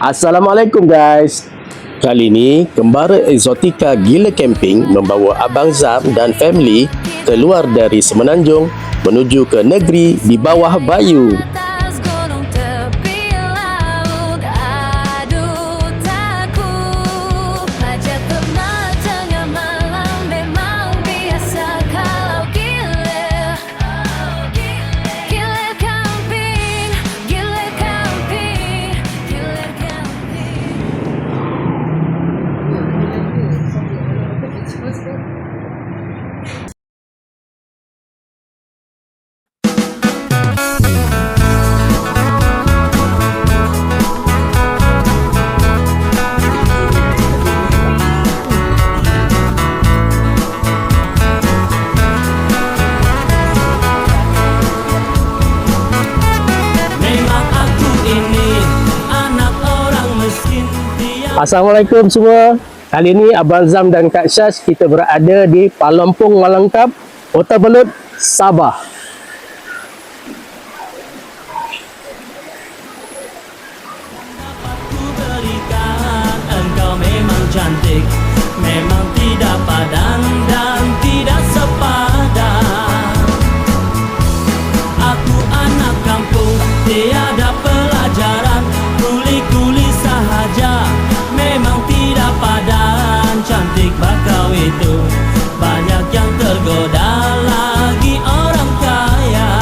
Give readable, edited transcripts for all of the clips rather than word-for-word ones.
Assalamualaikum guys. Kali ini Kembara Exotica Gila Camping membawa Abang Zam dan family keluar dari Semenanjung menuju ke negeri di bawah Bayu. Assalamualaikum semua. Kali ini Abang Zam dan Kak Syaz kita berada di Palompong Malangkap, Kota Belud, Sabah. Engkau memang cantik, memang tidak padan dan tidak sepadan. Aku anak kampung, tiada pelajaran, kuli-kuli sahaja, memang tidak padan. Cantik bakau itu, banyak yang tergoda, lagi orang kaya.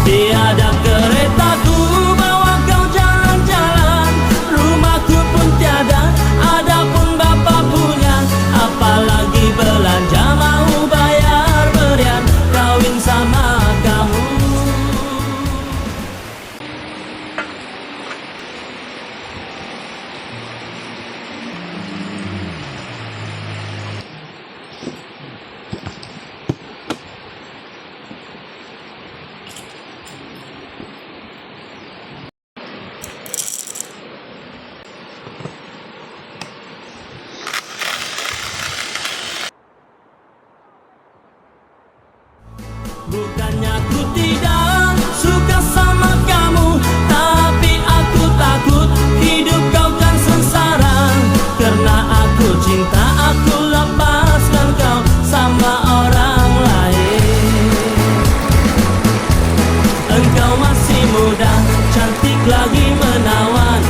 Tiada keretaku bawa kau jalan-jalan, rumahku pun tiada, adapun bapa punya. Apalagi belanja mau bayar berian, kawin sama kamu. Bukannya aku tidak suka sama kamu, tapi aku takut hidup kau kan sengsara. Karena aku cinta, aku lepaskan kau sama orang lain. Engkau masih muda, cantik lagi menawan,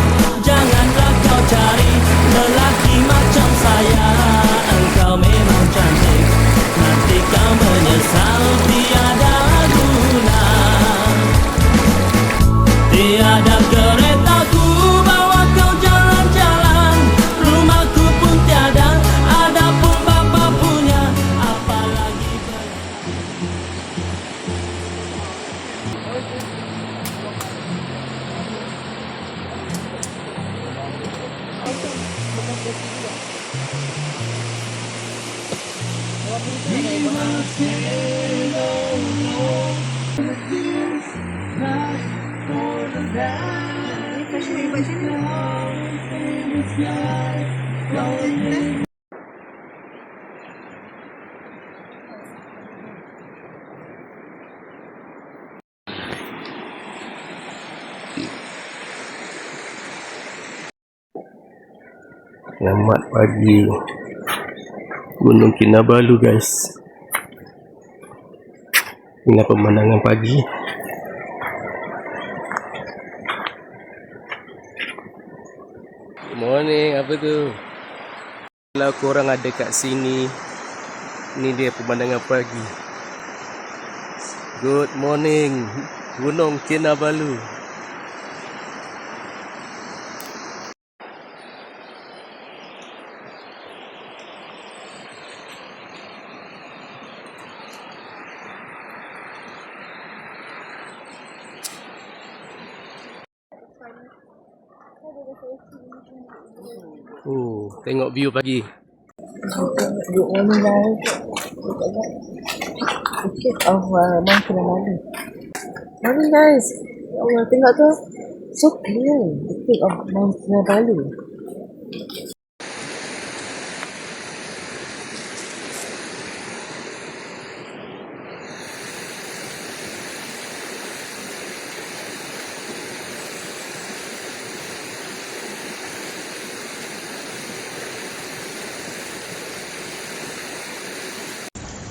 janganlah kau cari lelaki macam saya. Engkau memang cantik, nanti kau menyesal tiada guna. Tiada keretaku bawa kau jalan-jalan, rumahku pun tiada, adapun bapa punya. Apalagi Selamat pagi Gunung Kinabalu guys. Inilah pemandangan pagi. Morning, apa tu? Kalau korang ada kat sini, ni dia pemandangan pagi. Good morning Gunung Kinabalu. Tengok view pagi. Good morning guys. Bukit of Mount Kinabalu. Morning guys. Ya Allah, tengok tu. So clear. Bukit of Mount Kinabalu.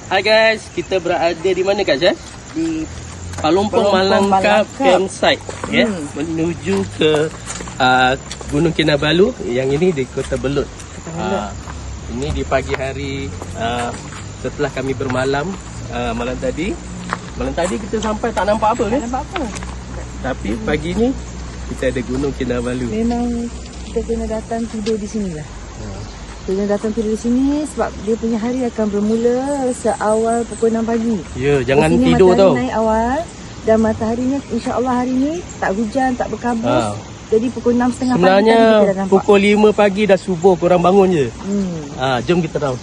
Hai guys, kita berada di mana Kak Syah? Di Palumpong Palumpong Malangkap Malangkap. Campsite ya, menuju ke Gunung Kinabalu yang ini di Kota Belud. Ini di pagi hari setelah kami bermalam malam tadi. Malam tadi kita sampai tak nampak apa kan? nampak apa? Tapi pagi ni kita ada Gunung Kinabalu. Memang kita kena datang tidur di sini lah. Kena datang tidur di sini sebab dia punya hari akan bermula seawal pukul 6 pagi. Ya, jangan Di sini tidur matahari tau. naik awal dan mataharinya insya-Allah hari ni tak hujan, tak berkabus. Jadi pukul 6.30 pagi tadi kita dah Sebenarnya nampak. pukul 5 pagi dah subuh, korang bangun je. Jom kita tahu.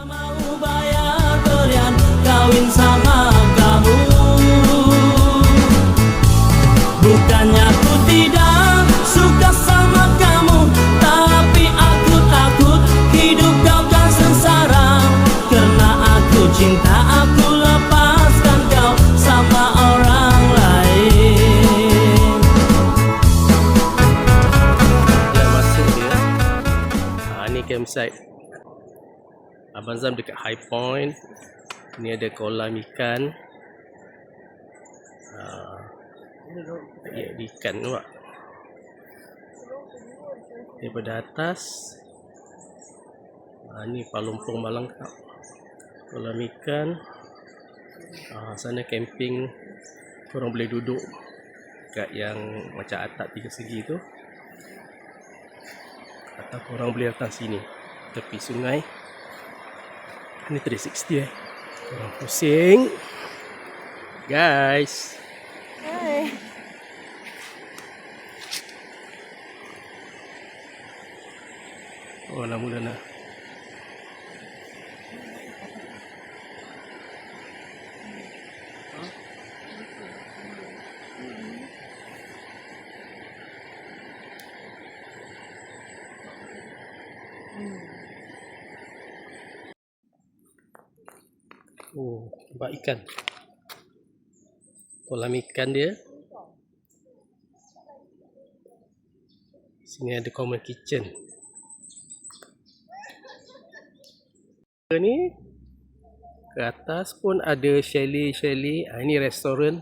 Mau bayar berian kawin sama kamu. Bukannya aku tidak suka sama kamu, tapi aku takut hidup kau kan sengsara. Karena aku cinta, aku lepaskan kau sama orang lain. Dah masuk dia. Ni campsite. Abang Zam dekat High Point. Ni ada kolam ikan. Ya, ikan tu. Daripada atas. Ni Palumpong Malangkap. Kolam ikan. Sana camping. Korang boleh duduk kat yang macam atap 3 segi tu. Atau korang boleh datang sini tepi sungai. Ini 360 korang pusing guys. Hai. Oh lama dah nak. Oh, nampak ikan. Kolam ikan dia. Sini ada common kitchen. Ni ke atas pun ada chalet. Ini restoran.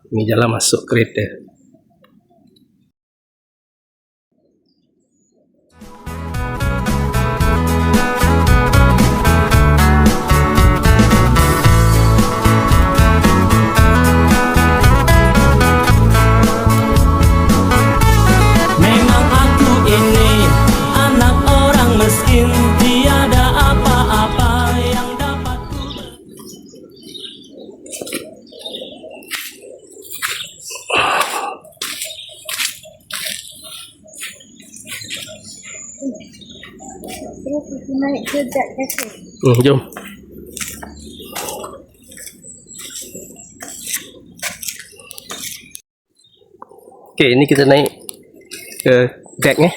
Ini jalan masuk kereta. Memang aku ini anak orang miskin, tiada apa-apa yang dapat ku Terus kita naik ke Jack Cafe. Jom. Okay, ini kita naik ke deck ni.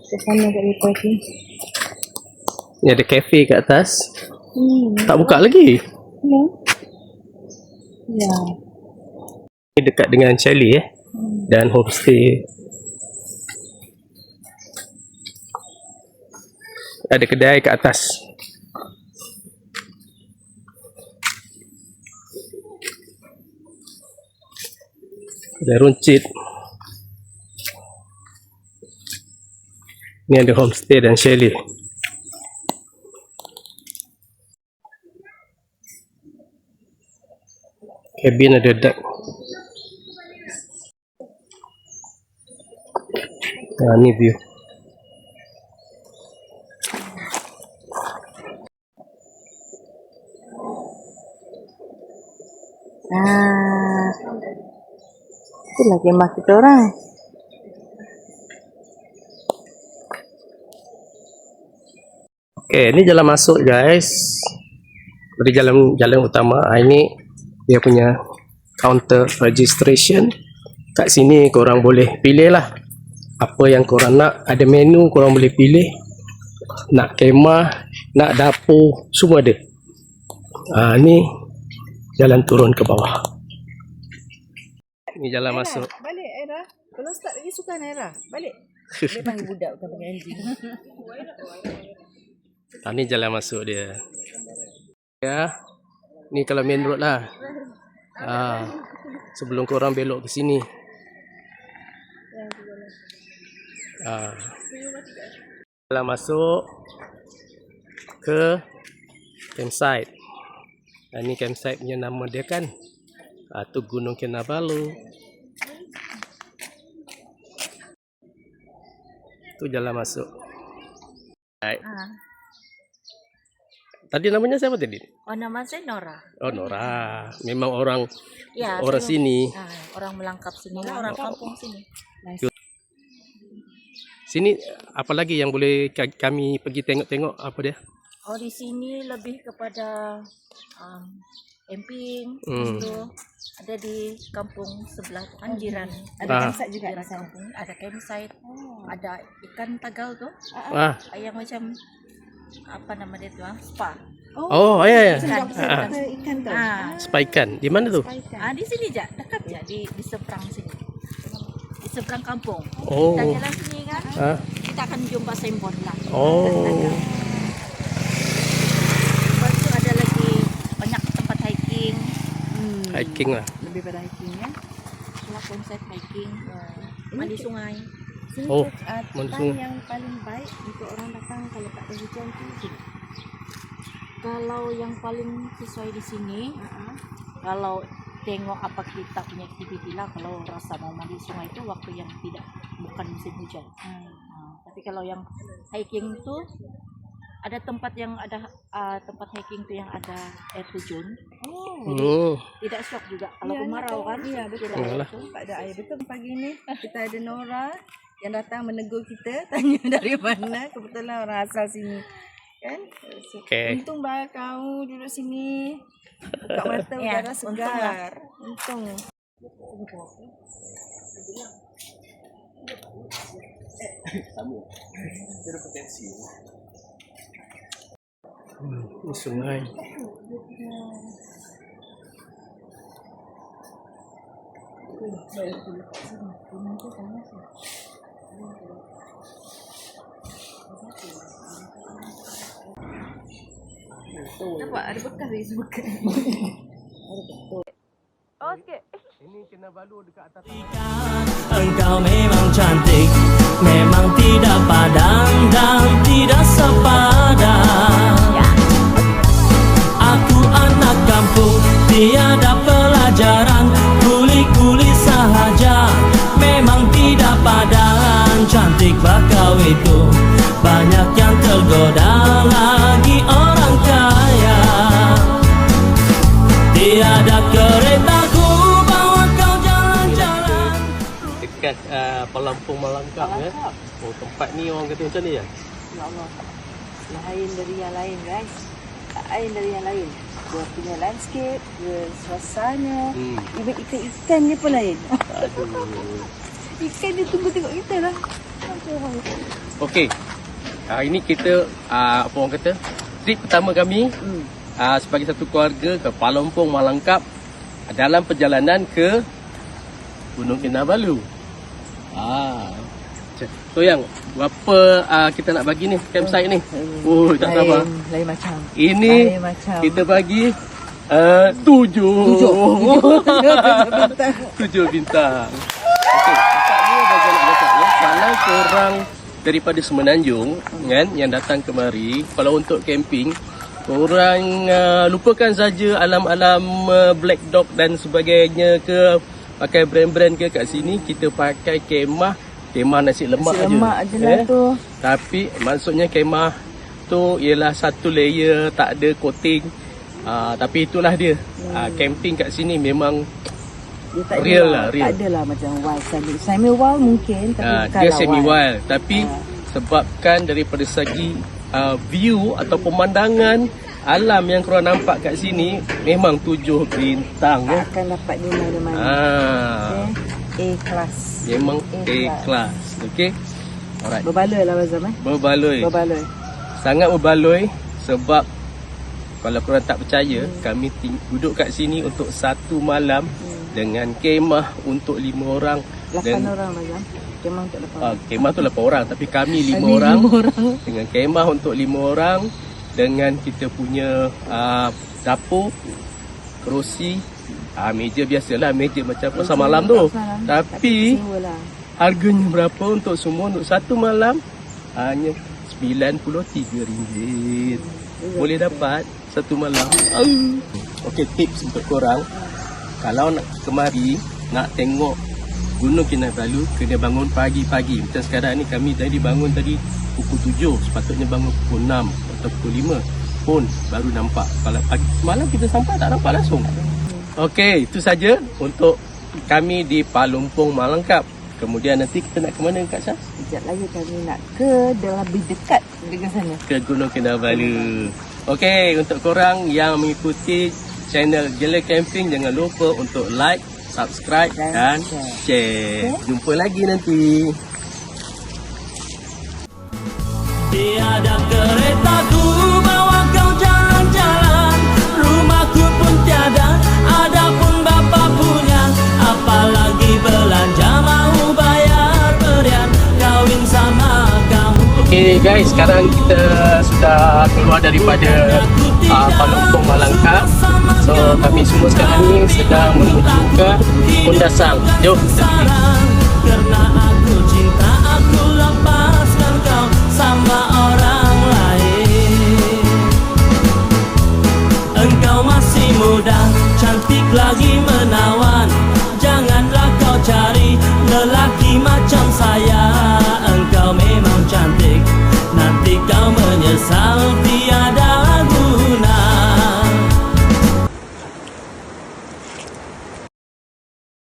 Ke sana kat depan ni. Ni ada kafe kat atas. Tak buka lagi. Ya. Ya. Ni dekat dengan chalet dan homestay. Ada kedai kat atas. Kedai runcit. Ni ada homestay dan chalet. Cabin ada deck. Ni view. Itulah kemah kita orang. Okay, ni jalan masuk guys. Dari jalan utama. Ini dia punya counter registration. Kat sini korang boleh pilih lah Apa yang korang nak, ada menu korang boleh pilih. Nak kemah, nak dapur, semua ada. Ni jalan turun ke bawah. Ni jalan masuk. Balik Aira. Kalau start lagi sukan Aira. Balik. Dia panggil budak bukan panggil anjing. Ni jalan masuk dia. Ya. Ni kalau main road lah. Sebelum korang belok ke sini. Jalan masuk ke campsite. Ni campsite punya nama dia kan. Tu Gunung Kinabalu. Tu jalan masuk. Right. Tadi namanya siapa tadi? Oh, nama saya Nora. Oh, Nora. Memang orang Ya, orang saya- sini. Orang melangkap sini lah, orang kampung sini. Sini apa lagi yang boleh kami pergi tengok-tengok apa dia? Oh, di sini lebih kepada camping. Hmm. Itu ada di kampung sebelah tu kan jiran. Ah. campsite juga di sana. Ada campsite. Ada ikan tagal tu. Yang macam apa nama dia tu? Spa. Oh, ya. Ikan tu. Spa ikan. Di mana tu? Di sini je, dekat je di seberang sini. Di seberang kampung. Oh. Kita jalan sini kan. Kita akan jumpa signboard lah. Oh. Lepas tu ada lagi banyak tempat hiking. Hiking lah. Lebih pada hiking ya. Cuma konsep hiking. Mandi sungai. Oh, Time monsoon. yang paling baik untuk orang datang kalau tak ada hujan tu. Kalau yang paling sesuai di sini, kalau tengok apa kita punya aktiviti lah, kalau rasa mau mandi sungai itu waktu yang bukan musim hujan. Tapi kalau yang hiking tu ada tempat yang ada tempat hiking tu yang ada air terjun. Tidak shock juga kalau kemarau kan. Iya betul. Yalah. Tak ada air. Betul pagi ni kita ada Nora yang datang menegur kita, tanya dari mana. Kebetulan orang asal sini. Kan? Okay. Untung bah kau duduk sini. Buka mata Ya, udara untung segar. Untung. Ini sungai. Nampak ada bekas lagi sebekas. Ini Kinabalu dekat atas. Engkau memang cantik, memang tidak padan dan tidak sepadan. Aku anak kampung, tiada pelajaran, kuli-kuli sahaja, memang tidak padan. Cantik bakau itu, banyak yang tergoda, lagi orang kaya. Tiada keretaku bawa kau jalan-jalan. Dekat Pelampung Malangkap ya. Oh, tempat ni orang kata macam ni ya. Ya Allah. Lain dari yang lain guys. Lain dari yang lain. Dia punya landscape, dia suasana, even ikan dia pun lain. Ikan dia tunggu tengok kita lah. Okey. Ini kita apa orang kata? Trip pertama kami sebagai satu keluarga ke Pelampung Malangkap dalam perjalanan ke Gunung Kinabalu. So yang berapa kita nak bagi ni campsite ni? Oh, tak sabar. Lain macam. Ini Lain macam. kita bagi 7 bintang. Okey, tempat ni bagi nak cakap ya. Kalau korang daripada Semenanjung kan yang datang kemari, kalau untuk camping, korang lupakan saja alam-alam Black Dog dan sebagainya ke, pakai brand-brand ke. Kat sini kita pakai kemah nasi lemak Nasi lemak je lah tu. Tapi maksudnya kemah tu ialah satu layer, tak ada coating. Tapi itulah dia. Camping kat sini memang Dia tak real ada lah, real. Tak adalah macam wild semi wild mungkin tapi bukanlah dia semi wild. Tapi sebabkan daripada segi view atau pemandangan alam yang korang nampak kat sini memang 7 bintang ya. Tak akan dapat di mana-mana. A-class. Memang A-class. A-class. Okey. Alright. Berbaloi lah Abang Zam Berbaloi. Berbaloi. Sangat berbaloi sebab kalau korang tak percaya, kami duduk kat sini untuk 1 malam dengan kemah untuk 5 orang. 8 orang Abang Zam. Kemah untuk 8 orang. Kemah tu 8 orang tapi kami 5 orang. Dengan kemah untuk 5 orang, dengan kita punya dapur, kerusi, meja biasalah, meja macam pasar malam tu. Tapi sewa lah. harganya berapa untuk semua untuk 1 malam? Hanya RM93. Boleh dapat 1 malam. Okey, tips untuk korang. Kalau nak kemari, nak tengok Gunung Kinabalu, kena bangun pagi-pagi. Macam sekarang ni kami tadi bangun tadi pukul 7, sepatutnya bangun pukul 6 atau pukul 5 pun baru nampak. Kalau pagi semalam kita sampai tak nampak langsung. Okey, itu saja untuk kami di Palumpong Malangkap. Kemudian nanti kita nak ke mana Kak Syah? Sekejap lagi kami nak ke lebih dekat dengan sana. Ke Gunung Kinabalu. Okey, untuk korang yang mengikuti channel Gila Camping, jangan lupa untuk like, subscribe dan share. Jumpa lagi nanti. Tiada keretaku bawa kau jalan-jalan, rumahku pun tiada, ada pun bapa punya. Apalagi belanja mau bayar berian, kawin sama kamu. Okey guys, sekarang kita sudah keluar daripada Palumpong Malangkap. So kami semua sekarang ni sedang menuju ke Kundasang. Jom. Karena aku cinta, aku lepaskan kau sama orang lain. Engkau masih muda, cantik lagi menawan. Janganlah kau cari lelaki macam saya. Engkau memang cantik, nanti kau menyesal